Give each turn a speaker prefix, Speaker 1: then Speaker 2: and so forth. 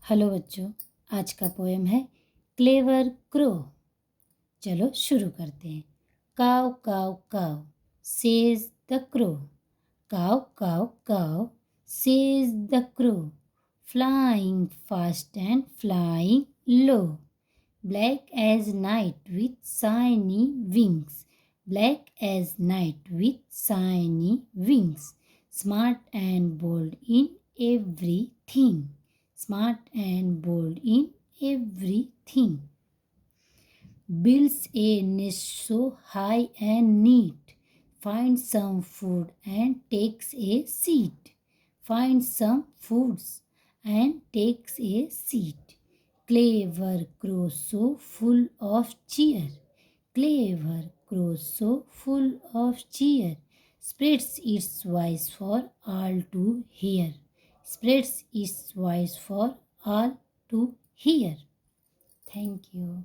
Speaker 1: Hello बच्चों, आज का पोएम है क्लेवर क्रो। चलो शुरू करते हैं। काव काव काव सेज द क्रो, काव काव काव says the crow, flying fast and flying low, black as night with shiny wings, black as night with shiny wings, smart and bold in everything, smart and bold in everything, builds a nest so high and neat, finds some food and takes a seat, finds some foods and takes a seat. Clever crow so full of cheer, clever crow so full of cheer, spreads its voice for all to hear, spreads its voice for all to hear. Thank you.